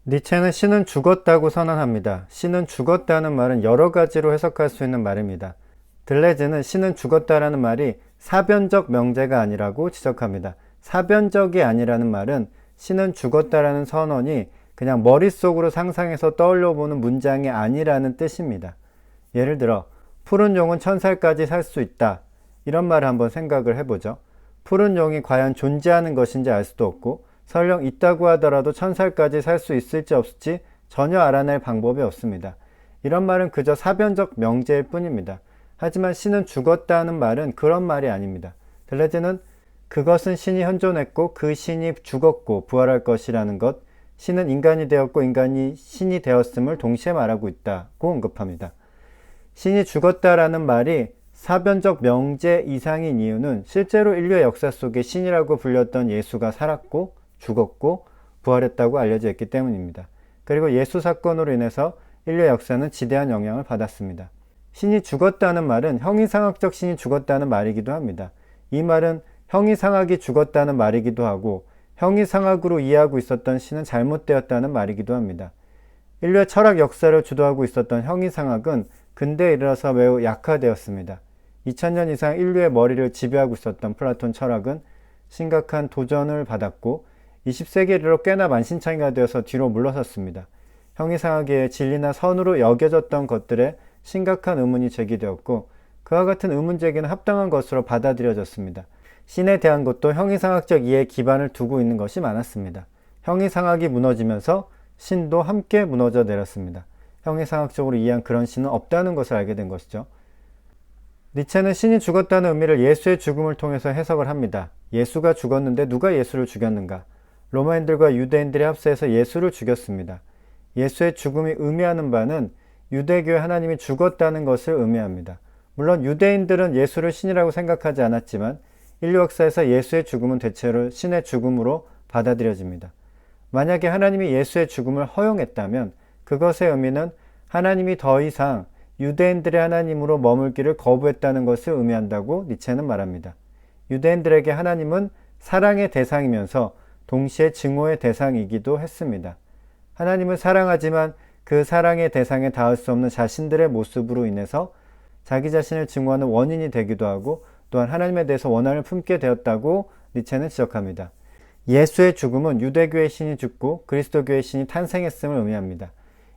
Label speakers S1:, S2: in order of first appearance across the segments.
S1: 니체는 신은 죽었다고 선언합니다. 신은 죽었다는 말은 여러 가지로 해석할 수 있는 말입니다. 들레즈는 신은 죽었다라는 말이 사변적 명제가 아니라고 지적합니다. 사변적이 아니라는 말은 신은 죽었다라는 선언이 그냥 머릿속으로 상상해서 떠올려보는 문장이 아니라는 뜻입니다. 예를 들어 푸른 용은 1000살까지 살 수 있다. 이런 말을 한번 생각을 해보죠. 푸른 용이 과연 존재하는 것인지 알 수도 없고 설령 있다고 하더라도 1000살까지 살 수 있을지 없을지 전혀 알아낼 방법이 없습니다. 이런 말은 그저 사변적 명제일 뿐입니다. 하지만 신은 죽었다는 말은 그런 말이 아닙니다. 들레즈는 그것은 신이 현존했고 그 신이 죽었고 부활할 것이라는 것, 신은 인간이 되었고 인간이 신이 되었음을 동시에 말하고 있다고 언급합니다. 신이 죽었다라는 말이 사변적 명제 이상인 이유는 실제로 인류의 역사 속에 신이라고 불렸던 예수가 살았고 죽었고 부활했다고 알려져 있기 때문입니다. 그리고 예수 사건으로 인해서 인류의 역사는 지대한 영향을 받았습니다. 신이 죽었다는 말은 형이상학적 신이 죽었다는 말이기도 합니다. 이 말은 형이상학이 죽었다는 말이기도 하고 형이상학으로 이해하고 있었던 신은 잘못되었다는 말이기도 합니다. 인류의 철학 역사를 주도하고 있었던 형이상학은 근대에 이르러서 매우 약화되었습니다. 2000년 이상 인류의 머리를 지배하고 있었던 플라톤 철학은 심각한 도전을 받았고 20세기에 이르러 꽤나 만신창이가 되어서 뒤로 물러섰습니다. 형이상학의 진리나 선으로 여겨졌던 것들에 심각한 의문이 제기되었고 그와 같은 의문 제기는 합당한 것으로 받아들여졌습니다. 신에 대한 것도 형이상학적 이해에 기반을 두고 있는 것이 많았습니다. 형이상학이 무너지면서 신도 함께 무너져 내렸습니다. 형이상학적으로 이해한 그런 신은 없다는 것을 알게 된 것이죠. 니체는 신이 죽었다는 의미를 예수의 죽음을 통해서 해석을 합니다. 예수가 죽었는데 누가 예수를 죽였는가? 로마인들과 유대인들이 합세해서 예수를 죽였습니다. 예수의 죽음이 의미하는 바는 유대교의 하나님이 죽었다는 것을 의미합니다. 물론 유대인들은 예수를 신이라고 생각하지 않았지만 인류 역사에서 예수의 죽음은 대체로 신의 죽음으로 받아들여집니다. 만약에 하나님이 예수의 죽음을 허용했다면 그것의 의미는 하나님이 더 이상 유대인들의 하나님으로 머물기를 거부했다는 것을 의미한다고 니체는 말합니다. 유대인들에게 하나님은 사랑의 대상이면서 동시에 증오의 대상이기도 했습니다. 하나님을 사랑하지만 그 사랑의 대상에 닿을 수 없는 자신들의 모습으로 인해서 자기 자신을 증오하는 원인이 되기도 하고 또한 하나님에 대해서 원한을 품게 되었다고 니체는 지적합니다. 예수의 죽음은 유대교의 신이 죽고 그리스도교의 신이 탄생했음을 의미합니다.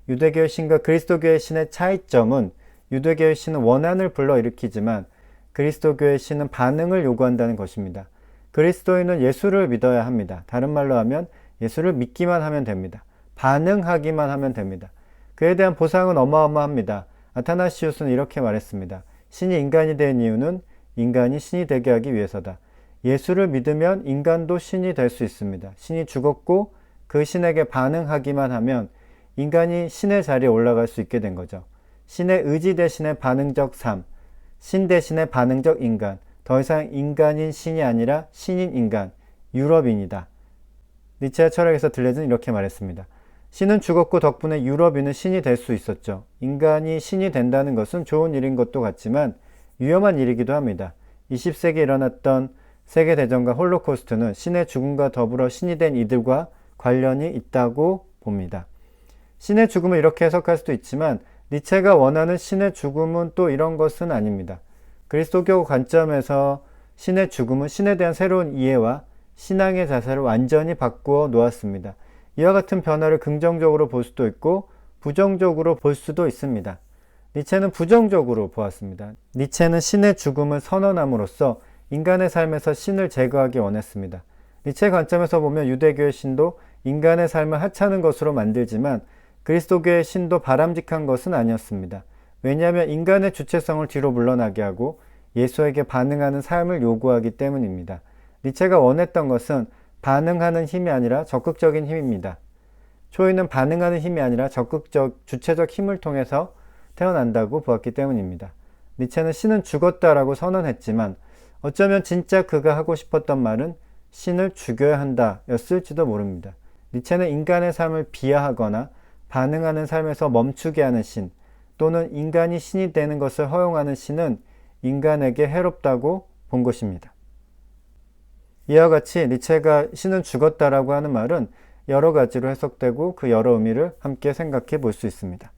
S1: 유대교의 신과 그리스도교의 신의 차이점은 유대교의 신은 원한을 불러일으키지만 그리스도교의 신은 반응을 요구한다는 것입니다. 그리스도인은 예수를 믿어야 합니다. 다른 말로 하면 예수를 믿기만 하면 됩니다. 반응하기만 하면 됩니다. 그에 대한 보상은 어마어마합니다. 아타나시우스는 이렇게 말했습니다. 신이 인간이 된 이유는 인간이 신이 되게 하기 위해서다. 예수를 믿으면 인간도 신이 될 수 있습니다. 신이 죽었고 그 신에게 반응하기만 하면 인간이 신의 자리에 올라갈 수 있게 된 거죠. 신의 의지 대신에 반응적 삶, 신 대신에 반응적 인간, 더 이상 인간인 신이 아니라 신인 인간, 유럽인이다. 니체의 철학에서 들레즈는 이렇게 말했습니다. 신은 죽었고 덕분에 유럽인은 신이 될 수 있었죠. 인간이 신이 된다는 것은 좋은 일인 것도 같지만 위험한 일이기도 합니다. 20세기에 일어났던 세계대전과 홀로코스트는 신의 죽음과 더불어 신이 된 이들과 관련이 있다고 봅니다. 신의 죽음을 이렇게 해석할 수도 있지만 니체가 원하는 신의 죽음은 또 이런 것은 아닙니다. 그리스도교 관점에서 신의 죽음은 신에 대한 새로운 이해와 신앙의 자세를 완전히 바꾸어 놓았습니다. 이와 같은 변화를 긍정적으로 볼 수도 있고 부정적으로 볼 수도 있습니다. 니체는 부정적으로 보았습니다. 니체는 신의 죽음을 선언함으로써 인간의 삶에서 신을 제거하기 원했습니다. 니체의 관점에서 보면 유대교의 신도 인간의 삶을 하찮은 것으로 만들지만 그리스도교의 신도 바람직한 것은 아니었습니다. 왜냐하면 인간의 주체성을 뒤로 물러나게 하고 예수에게 반응하는 삶을 요구하기 때문입니다. 니체가 원했던 것은 반응하는 힘이 아니라 적극적인 힘입니다. 초인은 반응하는 힘이 아니라 적극적, 주체적 힘을 통해서 태어난다고 보았기 때문입니다. 니체는 신은 죽었다라고 선언했지만 어쩌면 진짜 그가 하고 싶었던 말은 신을 죽여야 한다 였을지도 모릅니다. 니체는 인간의 삶을 비하하거나 반응하는 삶에서 멈추게 하는 신, 또는 인간이 신이 되는 것을 허용하는 신은 인간에게 해롭다고 본 것입니다. 이와 같이 니체가 신은 죽었다라고 하는 말은 여러 가지로 해석되고 그 여러 의미를 함께 생각해 볼 수 있습니다.